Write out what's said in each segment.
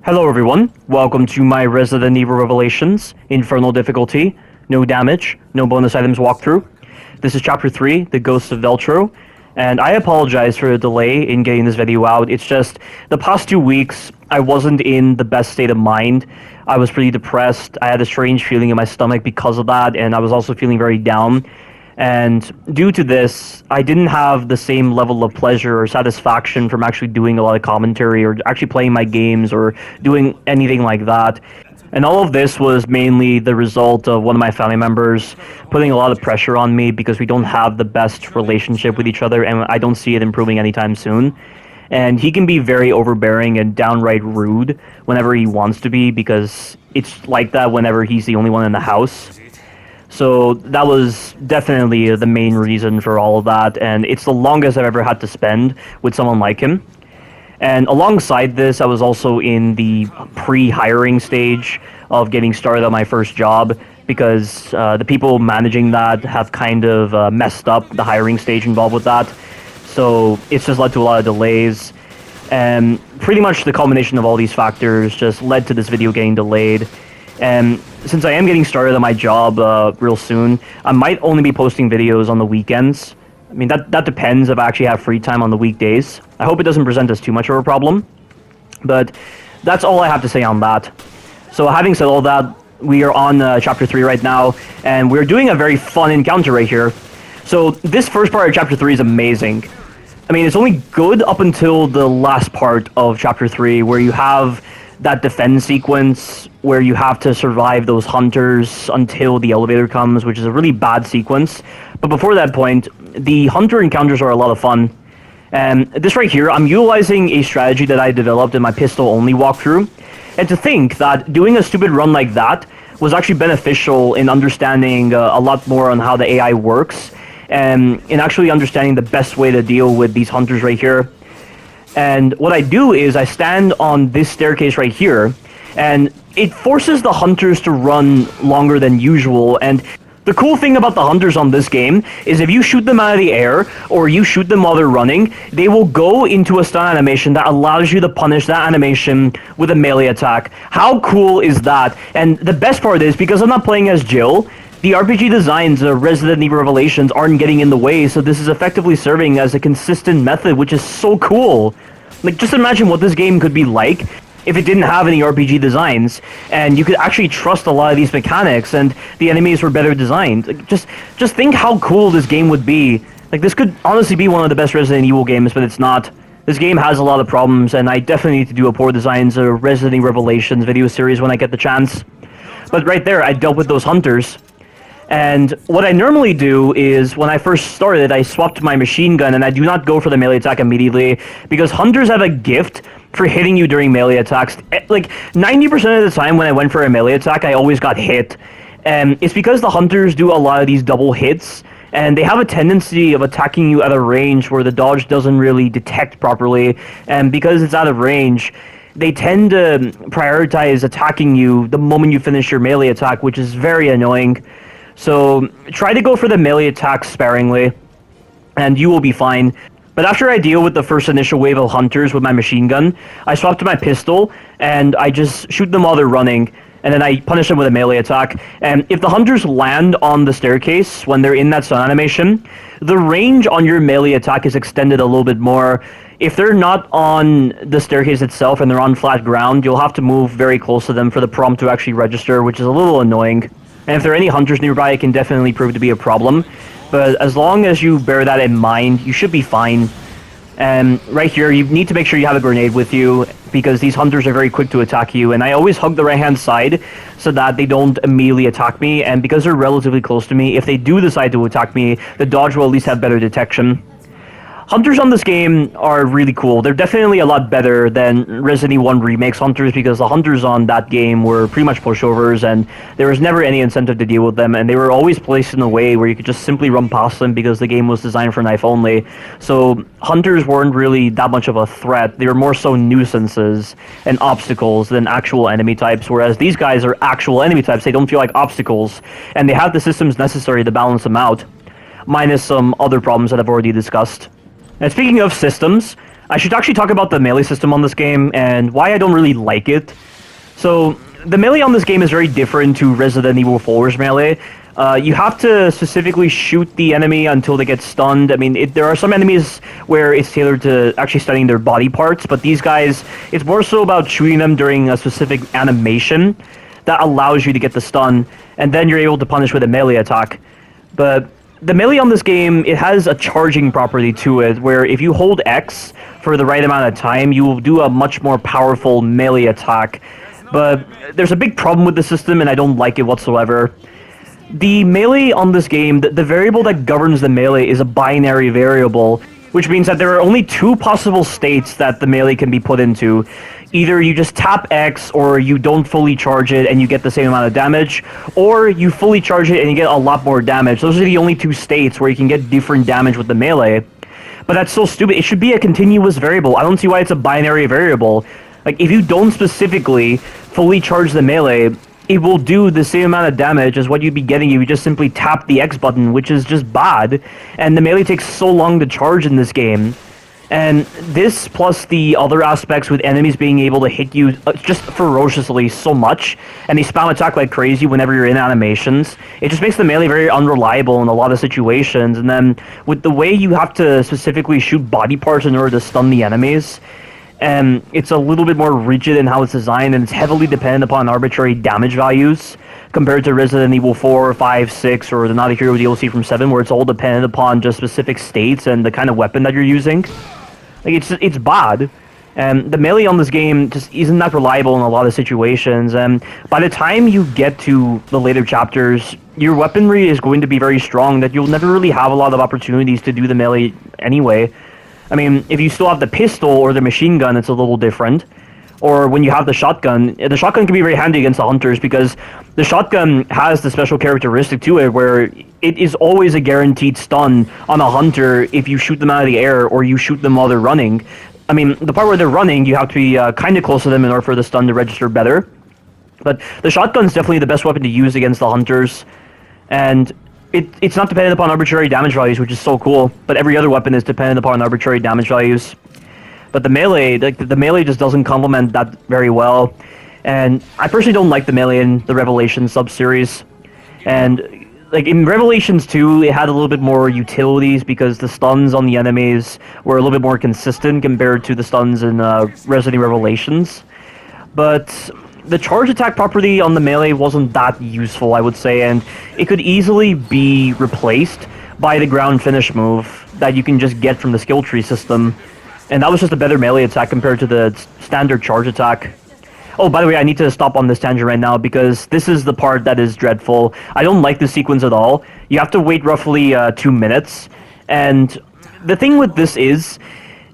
Hello everyone, welcome to my Resident Evil Revelations, Infernal difficulty, no damage, no bonus items walkthrough. This is Chapter 3, The Ghost of Veltro, and I apologize for the delay in getting this video out. It's just, the past 2 weeks, I wasn't in the best state of mind. I was pretty depressed, I had a strange feeling in my stomach because of that, and I was also feeling very down. And due to this, I didn't have the same level of pleasure or satisfaction from actually doing a lot of commentary or actually playing my games or doing anything like that. And all of this was mainly the result of one of my family members putting a lot of pressure on me because we don't have the best relationship with each other and I don't see it improving anytime soon. And he can be very overbearing and downright rude whenever he wants to be because it's like that whenever he's the only one in the house. So that was definitely the main reason for all of that, and it's the longest I've ever had to spend with someone like him. And alongside this, I was also in the pre-hiring stage of getting started on my first job because the people managing that have kind of messed up the hiring stage involved with that. So it's just led to a lot of delays. And pretty much the culmination of all these factors just led to this video getting delayed. And since I am getting started on my job real soon, I might only be posting videos on the weekends. I mean, that depends if I actually have free time on the weekdays. I hope it doesn't present as too much of a problem. But that's all I have to say on that. So having said all that, we are on Chapter 3 right now, and we're doing a very fun encounter right here. So this first part of Chapter 3 is amazing. I mean, it's only good up until the last part of Chapter 3, where you have that defense sequence where you have to survive those hunters until the elevator comes, which is a really bad sequence. But before that point, the hunter encounters are a lot of fun. And this right here, I'm utilizing a strategy that I developed in my pistol-only walkthrough. And to think that doing a stupid run like that was actually beneficial in understanding a lot more on how the AI works, and in actually understanding the best way to deal with these hunters right here. And what I do is I stand on this staircase right here, and it forces the hunters to run longer than usual. And the cool thing about the hunters on this game is if you shoot them out of the air, or you shoot them while they're running, they will go into a stun animation that allows you to punish that animation with a melee attack. How cool is that? And the best part is, because I'm not playing as Jill, the RPG designs of Resident Evil Revelations aren't getting in the way, so this is effectively serving as a consistent method, which is so cool. Like, just imagine what this game could be like if it didn't have any RPG designs, and you could actually trust a lot of these mechanics, and the enemies were better designed. Like, just think how cool this game would be. Like, this could honestly be one of the best Resident Evil games, but it's not. This game has a lot of problems, and I definitely need to do a Poor Designs or Resident Evil Revelations video series when I get the chance. But right there, I dealt with those hunters. And what I normally do is, when I first started, I swapped my machine gun, and I do not go for the melee attack immediately, because hunters have a gift for hitting you during melee attacks. Like, 90% of the time when I went for a melee attack, I always got hit. And it's because the hunters do a lot of these double hits, and they have a tendency of attacking you at a range where the dodge doesn't really detect properly, and because it's out of range, they tend to prioritize attacking you the moment you finish your melee attack, which is very annoying. So try to go for the melee attack sparingly, and you will be fine. But after I deal with the first initial wave of hunters with my machine gun, I swap to my pistol, and I just shoot them while they're running, and then I punish them with a melee attack. And if the hunters land on the staircase when they're in that stun animation, the range on your melee attack is extended a little bit more. If they're not on the staircase itself and they're on flat ground, you'll have to move very close to them for the prompt to actually register, which is a little annoying. And if there are any hunters nearby, it can definitely prove to be a problem. But as long as you bear that in mind, you should be fine. And right here, you need to make sure you have a grenade with you, because these hunters are very quick to attack you. And I always hug the right-hand side so that they don't immediately attack me. And because they're relatively close to me, if they do decide to attack me, the dodge will at least have better detection. Hunters on this game are really cool. They're definitely a lot better than Resident Evil 1 Remake's hunters, because the hunters on that game were pretty much pushovers, and there was never any incentive to deal with them, and they were always placed in a way where you could just simply run past them because the game was designed for knife only. So hunters weren't really that much of a threat. They were more so nuisances and obstacles than actual enemy types, whereas these guys are actual enemy types. They don't feel like obstacles, and they have the systems necessary to balance them out, minus some other problems that I've already discussed. And speaking of systems, I should actually talk about the melee system on this game and why I don't really like it. So, the melee on this game is very different to Resident Evil 4's melee. You have to specifically shoot the enemy until they get stunned. I mean, there are some enemies where it's tailored to actually stunning their body parts, but these guys, it's more so about shooting them during a specific animation that allows you to get the stun, and then you're able to punish with a melee attack. But the melee on this game, it has a charging property to it, where if you hold X for the right amount of time, you will do a much more powerful melee attack. But there's a big problem with the system, and I don't like it whatsoever. The melee on this game, the variable that governs the melee is a binary variable, which means that there are only two possible states that the melee can be put into. Either you just tap X, or you don't fully charge it and you get the same amount of damage, or you fully charge it and you get a lot more damage. Those are the only two states where you can get different damage with the melee. But that's so stupid. It should be a continuous variable. I don't see why it's a binary variable. Like, if you don't specifically fully charge the melee, it will do the same amount of damage as what you'd be getting if you just simply tap the X button, which is just bad. And the melee takes so long to charge in this game. And this, plus the other aspects with enemies being able to hit you just ferociously so much, and they spam attack like crazy whenever you're in animations, it just makes the melee very unreliable in a lot of situations. And then with the way you have to specifically shoot body parts in order to stun the enemies, and it's a little bit more rigid in how it's designed, and it's heavily dependent upon arbitrary damage values compared to Resident Evil 4, 5, 6, or the Not a Hero DLC from 7, where it's all dependent upon just specific states and the kind of weapon that you're using. Like, it's bad. And the melee on this game just isn't that reliable in a lot of situations, and by the time you get to the later chapters, your weaponry is going to be very strong that you'll never really have a lot of opportunities to do the melee anyway. I mean, if you still have the pistol or the machine gun, it's a little different. Or when you have the shotgun can be very handy against the hunters, because the shotgun has the special characteristic to it where it is always a guaranteed stun on a hunter if you shoot them out of the air or you shoot them while they're running. I mean, the part where they're running, you have to be kind of close to them in order for the stun to register better. But the shotgun's definitely the best weapon to use against the hunters, and it's not dependent upon arbitrary damage values, which is so cool, but every other weapon is dependent upon arbitrary damage values. But the melee, the melee just doesn't complement that very well, and I personally don't like the melee in the Revelations sub-series. And like in Revelations 2, it had a little bit more utilities because the stuns on the enemies were a little bit more consistent compared to the stuns in Resident Evil Revelations. But the charge attack property on the melee wasn't that useful, I would say, and it could easily be replaced by the ground finish move that you can just get from the skill tree system. And that was just a better melee attack compared to the standard charge attack. Oh, by the way, I need to stop on this tangent right now because this is the part that is dreadful. I don't like this sequence at all. You have to wait roughly 2 minutes. And the thing with this is,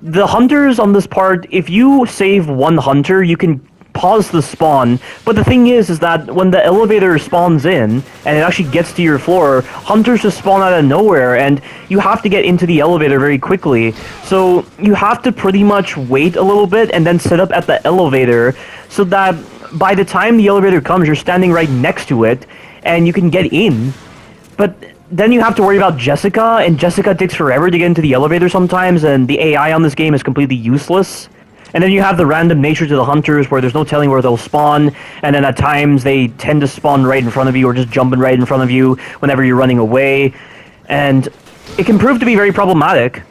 the hunters on this part, if you save one hunter, you can pause the spawn, but the thing is that when the elevator spawns in and it actually gets to your floor, hunters just spawn out of nowhere and you have to get into the elevator very quickly. So you have to pretty much wait a little bit and then set up at the elevator so that by the time the elevator comes, you're standing right next to it and you can get in. But then you have to worry about Jessica, and Jessica takes forever to get into the elevator sometimes, and the AI on this game is completely useless. And then you have the random nature to the hunters where there's no telling where they'll spawn, and then at times they tend to spawn right in front of you or just jumping right in front of you whenever you're running away. And it can prove to be very problematic.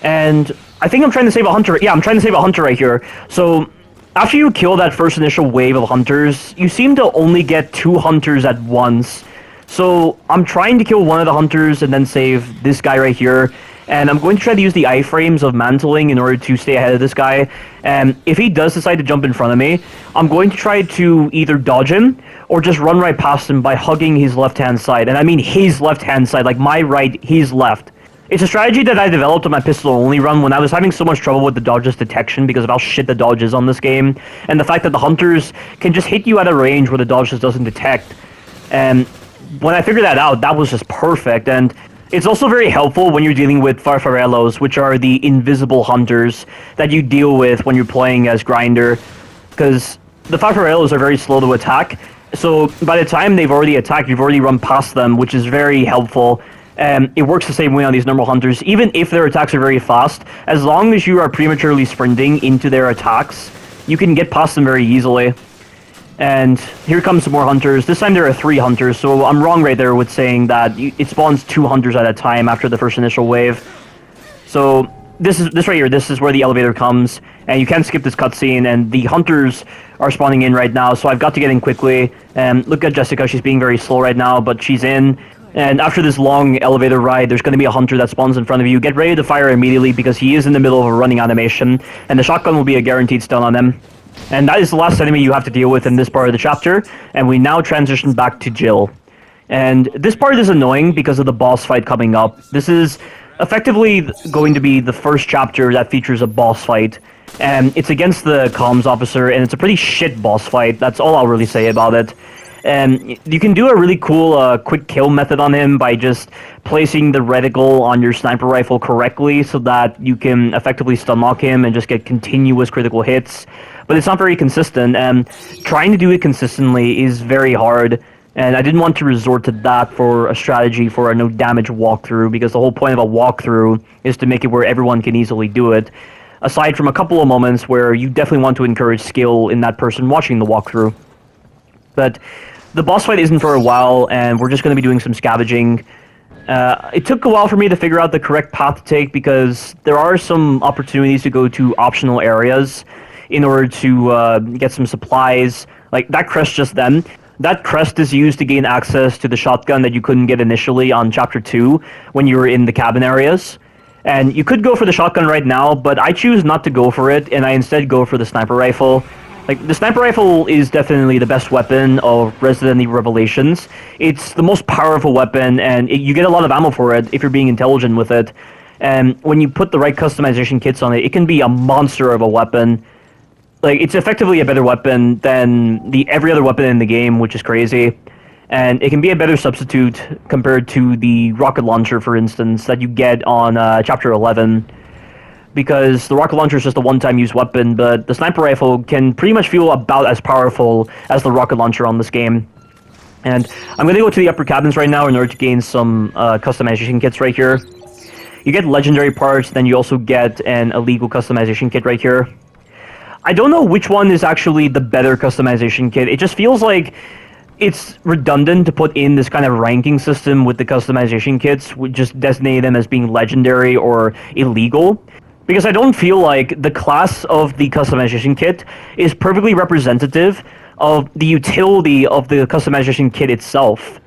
And I think I'm trying to save a hunter. Yeah, I'm trying to save a hunter right here. So after you kill that first initial wave of hunters, you seem to only get 2 hunters at once. So I'm trying to kill one of the hunters and then save this guy right here. And I'm going to try to use the iframes of mantling in order to stay ahead of this guy. And if he does decide to jump in front of me, I'm going to try to either dodge him or just run right past him by hugging his left-hand side. And I mean his left-hand side, like my right, his left. It's a strategy that I developed on my pistol-only run when I was having so much trouble with the dodges detection because of how shit the dodge is on this game. And the fact that the hunters can just hit you at a range where the dodge just doesn't detect. And when I figured that out, that was just perfect. And it's also very helpful when you're dealing with farfarellos, which are the invisible hunters that you deal with when you're playing as Grinder, because the farfarellos are very slow to attack, so by the time they've already attacked, you've already run past them, which is very helpful, It works the same way on these normal hunters. Even if their attacks are very fast, as long as you are prematurely sprinting into their attacks, you can get past them very easily. And here comes some more hunters. This time there are 3 hunters, so I'm wrong right there with saying that it spawns 2 hunters at a time after the first initial wave. So this right here, this is where the elevator comes, and you can't skip this cutscene, and the hunters are spawning in right now, so I've got to get in quickly. Look at Jessica, she's being very slow right now, but she's in. And after this long elevator ride, there's going to be a hunter that spawns in front of you. Get ready to fire immediately because he is in the middle of a running animation, and the shotgun will be a guaranteed stun on him. And that is the last enemy you have to deal with in this part of the chapter, and we now transition back to Jill. And this part is annoying because of the boss fight coming up. This is effectively going to be the first chapter that features a boss fight, and it's against the comms officer, and it's a pretty shit boss fight. That's all I'll really say about it. And you can do a really cool quick kill method on him by just placing the reticle on your sniper rifle correctly so that you can effectively stun lock him and just get continuous critical hits. But it's not very consistent, and trying to do it consistently is very hard, and I didn't want to resort to that for a strategy for a no damage walkthrough, because the whole point of a walkthrough is to make it where everyone can easily do it, aside from a couple of moments where you definitely want to encourage skill in that person watching the walkthrough. But the boss fight isn't for a while, and we're just going to be doing some scavenging. It took a while for me to figure out the correct path to take, because there are some opportunities to go to optional areas in order to get some supplies. Like that crest just then. That crest is used to gain access to the shotgun that you couldn't get initially on Chapter 2 when you were in the cabin areas. And you could go for the shotgun right now, but I choose not to go for it, and I instead go for the sniper rifle. Like, the sniper rifle is definitely the best weapon of Resident Evil Revelations. It's the most powerful weapon, and you get a lot of ammo for it if you're being intelligent with it. And when you put the right customization kits on it, it can be a monster of a weapon. Like, it's effectively a better weapon than every other weapon in the game, which is crazy. And it can be a better substitute compared to the rocket launcher, for instance, that you get on Chapter 11. Because the rocket launcher is just a one-time use weapon, but the sniper rifle can pretty much feel about as powerful as the rocket launcher on this game. And I'm going to go to the upper cabins right now in order to gain some customization kits right here. You get legendary parts, then you also get an illegal customization kit right here. I don't know which one is actually the better customization kit. It just feels like it's redundant to put in this kind of ranking system with the customization kits, just designate them as being legendary or illegal. Because I don't feel like the class of the customization kit is perfectly representative of the utility of the customization kit itself.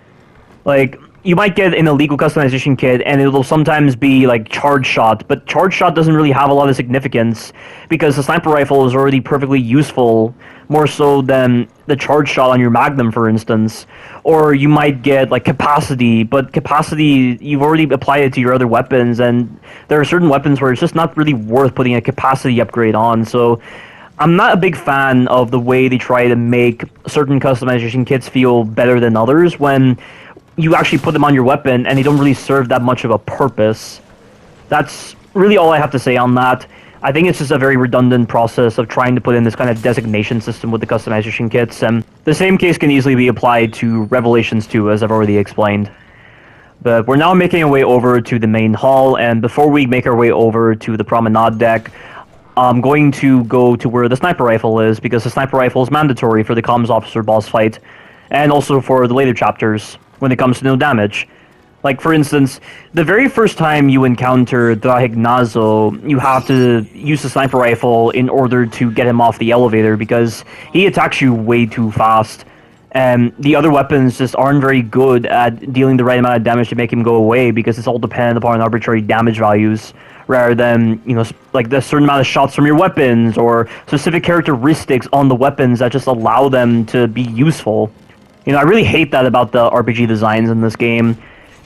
Like, you might get an illegal customization kit and it'll sometimes be like charge shot, but charge shot doesn't really have a lot of significance because the sniper rifle is already perfectly useful, more so than the charge shot on your Magnum, for instance. Or you might get like capacity, but capacity, you've already applied it to your other weapons, and there are certain weapons where it's just not really worth putting a capacity upgrade on. So I'm not a big fan of the way they try to make certain customization kits feel better than others when you actually put them on your weapon and they don't really serve that much of a purpose. That's really all I have to say on that. I think it's just a very redundant process of trying to put in this kind of designation system with the customization kits, and the same case can easily be applied to Revelations 2, as I've already explained. But we're now making our way over to the main hall, and before we make our way over to the promenade deck, I'm going to go to where the sniper rifle is, because the sniper rifle is mandatory for the comms officer boss fight, and also for the later chapters when it comes to no damage. Like, for instance, the very first time you encounter Drahignazo, you have to use the sniper rifle in order to get him off the elevator because he attacks you way too fast. And the other weapons just aren't very good at dealing the right amount of damage to make him go away because it's all dependent upon arbitrary damage values rather than, you know, like the certain amount of shots from your weapons or specific characteristics on the weapons that just allow them to be useful. You know, I really hate that about the RPG designs in this game.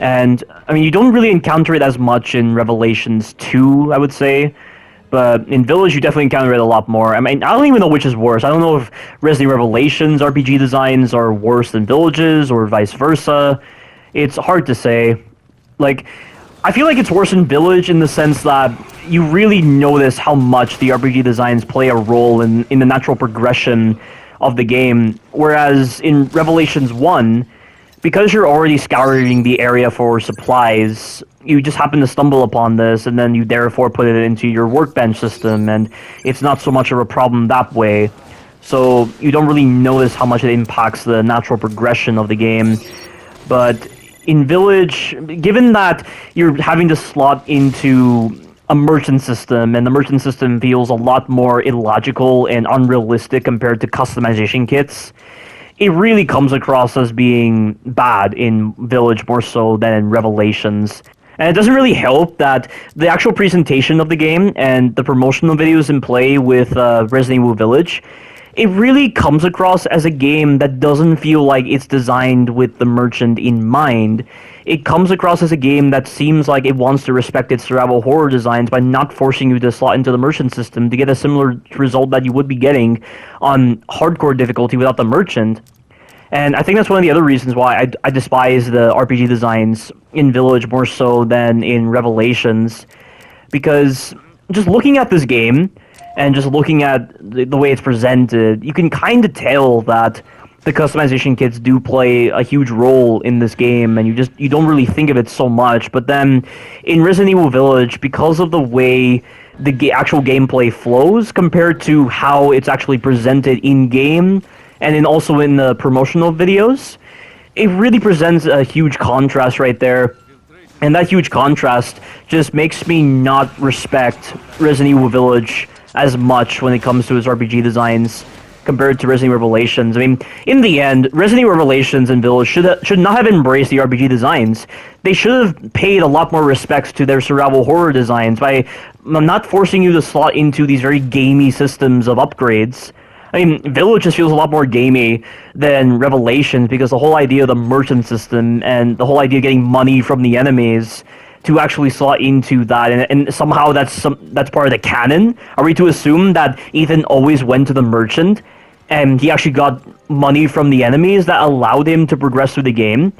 And, I mean, you don't really encounter it as much in Revelations 2, I would say. But in Village, you definitely encounter it a lot more. I mean, I don't even know which is worse. I don't know if Resident Evil Revelations RPG designs are worse than Village's or vice versa. It's hard to say. Like, I feel like it's worse in Village in the sense that you really notice how much the RPG designs play a role in the natural progression of the game. Whereas in Revelations 1, because you're already scouring the area for supplies, you just happen to stumble upon this, and then you therefore put it into your workbench system, and it's not so much of a problem that way. So you don't really notice how much it impacts the natural progression of the game. But in Village, given that you're having to slot into a merchant system, and the merchant system feels a lot more illogical and unrealistic compared to customization kits, it really comes across as being bad in Village more so than in Revelations. And it doesn't really help that the actual presentation of the game and the promotional videos in play with Resident Evil Village, it really comes across as a game that doesn't feel like it's designed with the merchant in mind. It comes across as a game that seems like it wants to respect its survival horror designs by not forcing you to slot into the merchant system to get a similar result that you would be getting on hardcore difficulty without the merchant. And I think that's one of the other reasons why I despise the RPG designs in Village more so than in Revelations. Because just looking at this game, and just looking at the way it's presented, you can kind of tell that the customization kits do play a huge role in this game, and you don't really think of it so much. But then in Resident Evil Village, because of the way the actual gameplay flows compared to how it's actually presented in game, and also in the promotional videos, it really presents a huge contrast right there. And that huge contrast just makes me not respect Resident Evil Village as much when it comes to its RPG designs compared to Resident Evil Revelations. I mean, in the end, Resident Evil Revelations and Village should not have embraced the RPG designs. They should have paid a lot more respect to their survival horror designs by not forcing you to slot into these very gamey systems of upgrades. I mean, Village just feels a lot more gamey than Revelations because the whole idea of the merchant system and the whole idea of getting money from the enemies to actually slot into that, and somehow that's part of the canon. Are we to assume that Ethan always went to the merchant and he actually got money from the enemies that allowed him to progress through the game?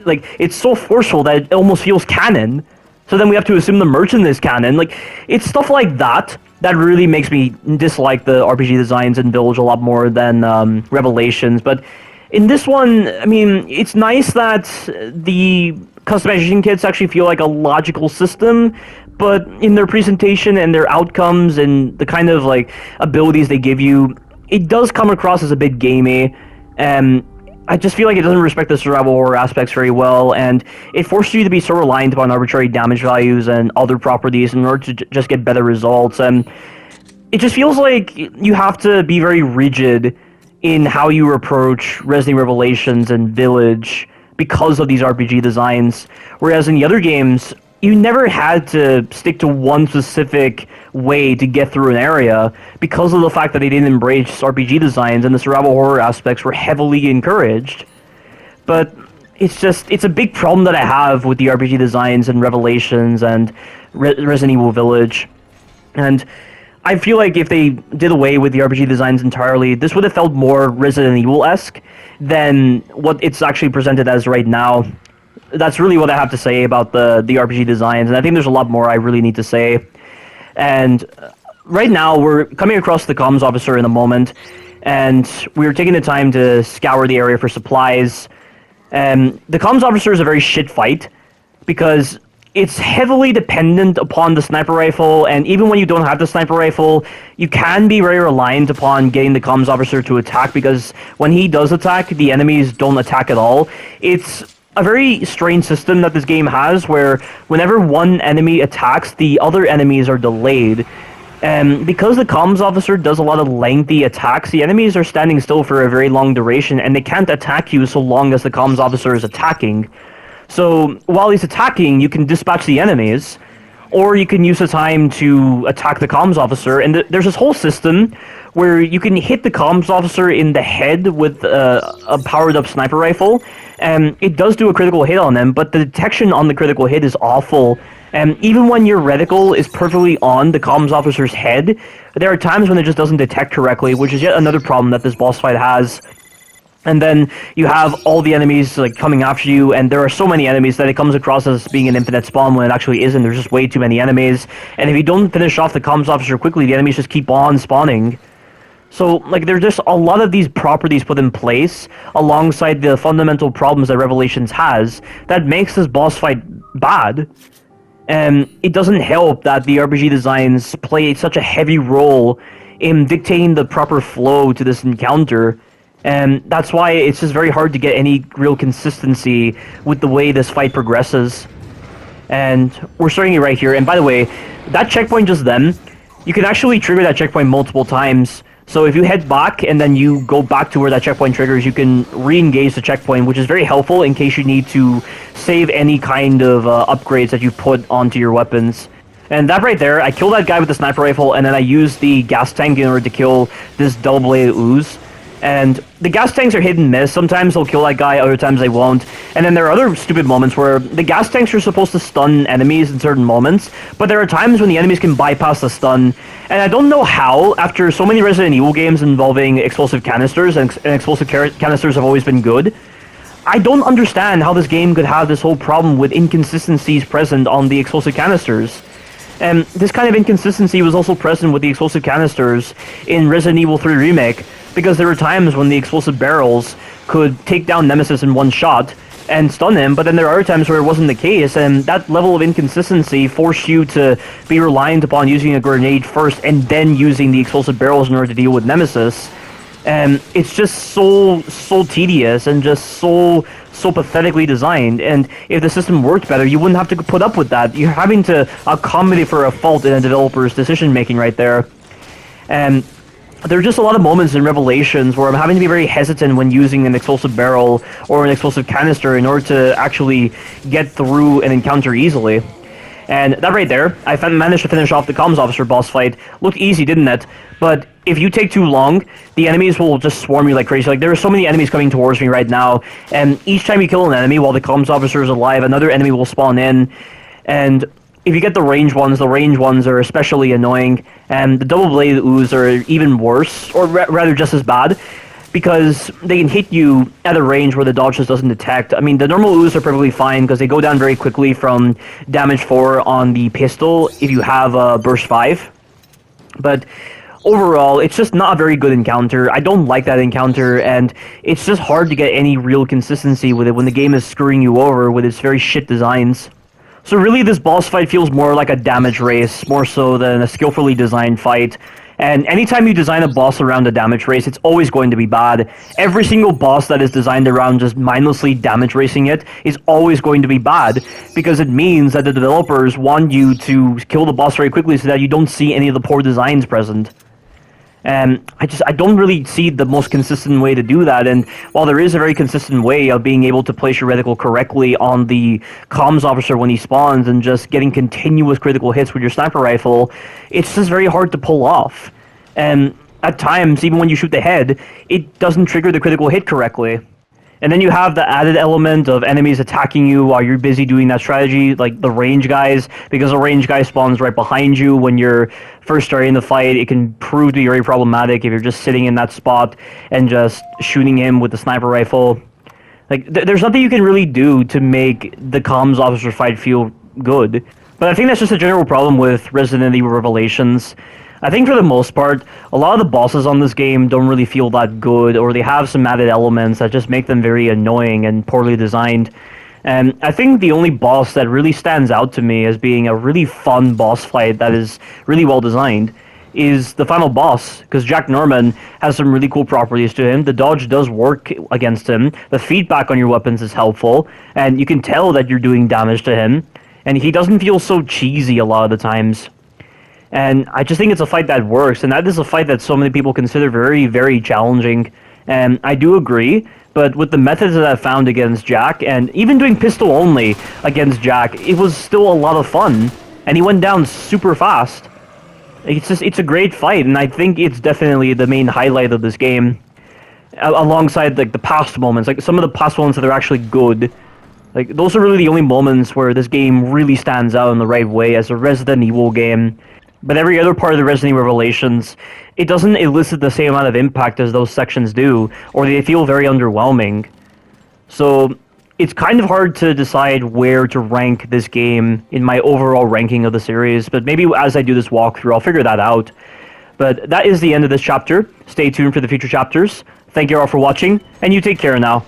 Like, it's so forceful that it almost feels canon. So then we have to assume the merchant is canon. Like, it's stuff like that that really makes me dislike the RPG designs in Village a lot more than Revelations. But in this one, I mean, it's nice that the customization kits actually feel like a logical system, but in their presentation and their outcomes and the kind of like abilities they give you, it does come across as a bit gamey, and I just feel like it doesn't respect the survival horror aspects very well, and it forces you to be so reliant upon arbitrary damage values and other properties in order to just get better results. And it just feels like you have to be very rigid in how you approach Resident Evil Revelations and Village because of these RPG designs, whereas in the other games, you never had to stick to one specific way to get through an area because of the fact that they didn't embrace RPG designs and the survival horror aspects were heavily encouraged. But it's a big problem that I have with the RPG designs and Revelations and Resident Evil Village. And I feel like if they did away with the RPG designs entirely, this would have felt more Resident Evil-esque than what it's actually presented as right now. That's really what I have to say about the RPG designs, and I think there's a lot more I really need to say. And right now, we're coming across the comms officer in a moment, and we're taking the time to scour the area for supplies. And the comms officer is a very shit fight, because it's heavily dependent upon the sniper rifle, and even when you don't have the sniper rifle, you can be very reliant upon getting the comms officer to attack, because when he does attack, the enemies don't attack at all. It's a very strange system that this game has, where whenever one enemy attacks, the other enemies are delayed. And because the comms officer does a lot of lengthy attacks, the enemies are standing still for a very long duration, and they can't attack you so long as the comms officer is attacking. So while he's attacking, you can dispatch the enemies, or you can use the time to attack the comms officer. And there's this whole system where you can hit the comms officer in the head with a powered-up sniper rifle, and it does do a critical hit on them, but the detection on the critical hit is awful. And even when your reticle is perfectly on the comms officer's head, there are times when it just doesn't detect correctly, which is yet another problem that this boss fight has. And then you have all the enemies like coming after you, and there are so many enemies that it comes across as being an infinite spawn when it actually isn't. There's just way too many enemies, and if you don't finish off the comms officer quickly, the enemies just keep on spawning. So, like, there's just a lot of these properties put in place alongside the fundamental problems that Revelations has that makes this boss fight bad. And it doesn't help that the RPG designs play such a heavy role in dictating the proper flow to this encounter. And that's why it's just very hard to get any real consistency with the way this fight progresses. And we're starting it right here. And by the way, that checkpoint just then, you can actually trigger that checkpoint multiple times. So if you head back and then you go back to where that checkpoint triggers, you can re-engage the checkpoint, which is very helpful in case you need to save any kind of upgrades that you put onto your weapons. And that right there, I killed that guy with the sniper rifle, and then I used the gas tank in order to kill this double-bladed ooze. And the gas tanks are hit and miss. Sometimes they'll kill that guy, other times they won't. And then there are other stupid moments where the gas tanks are supposed to stun enemies in certain moments, but there are times when the enemies can bypass the stun. And I don't know how, after so many Resident Evil games involving explosive canisters, and explosive canisters have always been good, I don't understand how this game could have this whole problem with inconsistencies present on the explosive canisters. And this kind of inconsistency was also present with the explosive canisters in Resident Evil 3 Remake, because there were times when the explosive barrels could take down Nemesis in one shot and stun him, but then there are times where it wasn't the case, and that level of inconsistency forced you to be reliant upon using a grenade first and then using the explosive barrels in order to deal with Nemesis. And it's just so tedious and just so pathetically designed. And if the system worked better, you wouldn't have to put up with that. You're having to accommodate for a fault in a developer's decision making right there. And there are just a lot of moments in Revelations where I'm having to be very hesitant when using an explosive barrel or an explosive canister in order to actually get through an encounter easily. And that right there, I managed to finish off the comms officer boss fight. Looked easy, didn't it? But if you take too long, the enemies will just swarm you like crazy. Like, there are so many enemies coming towards me right now, and each time you kill an enemy while the comms officer is alive, another enemy will spawn in. And if you get the range ones are especially annoying, and the double-bladed ooze are even worse, or rather just as bad, because they can hit you at a range where the dodge just doesn't detect. I mean, the normal ooze are perfectly fine because they go down very quickly from damage 4 on the pistol if you have burst 5. But overall, it's just not a very good encounter. I don't like that encounter, and it's just hard to get any real consistency with it when the game is screwing you over with its very shit designs. So really, this boss fight feels more like a damage race, more so than a skillfully designed fight. And anytime you design a boss around a damage race, it's always going to be bad. Every single boss that is designed around just mindlessly damage racing it is always going to be bad, because it means that the developers want you to kill the boss very quickly so that you don't see any of the poor designs present. And I don't really see the most consistent way to do that. And while there is a very consistent way of being able to place your reticle correctly on the comms officer when he spawns and just getting continuous critical hits with your sniper rifle, it's just very hard to pull off. And at times, even when you shoot the head, it doesn't trigger the critical hit correctly. And then you have the added element of enemies attacking you while you're busy doing that strategy, like the range guys, because the range guy spawns right behind you when you're first starting the fight. It can prove to be very problematic if you're just sitting in that spot and just shooting him with the sniper rifle. Like, there's nothing you can really do to make the comms officer fight feel good. But I think that's just a general problem with Resident Evil Revelations. I think for the most part, a lot of the bosses on this game don't really feel that good, or they have some added elements that just make them very annoying and poorly designed. And I think the only boss that really stands out to me as being a really fun boss fight that is really well designed is the final boss, because Jack Norman has some really cool properties to him. The dodge does work against him, the feedback on your weapons is helpful, and you can tell that you're doing damage to him, and he doesn't feel so cheesy a lot of the times. And I just think it's a fight that works, and that is a fight that so many people consider very, very challenging. And I do agree, but with the methods that I found against Jack, and even doing pistol only against Jack, it was still a lot of fun, and he went down super fast. It's a great fight, and I think it's definitely the main highlight of this game, alongside like the past moments, like some of the past moments that are actually good. Like, those are really the only moments where this game really stands out in the right way as a Resident Evil game. But every other part of the Resident Evil Revelations, it doesn't elicit the same amount of impact as those sections do, or they feel very underwhelming. So it's kind of hard to decide where to rank this game in my overall ranking of the series, but maybe as I do this walkthrough, I'll figure that out. But that is the end of this chapter. Stay tuned for the future chapters. Thank you all for watching, and you take care now.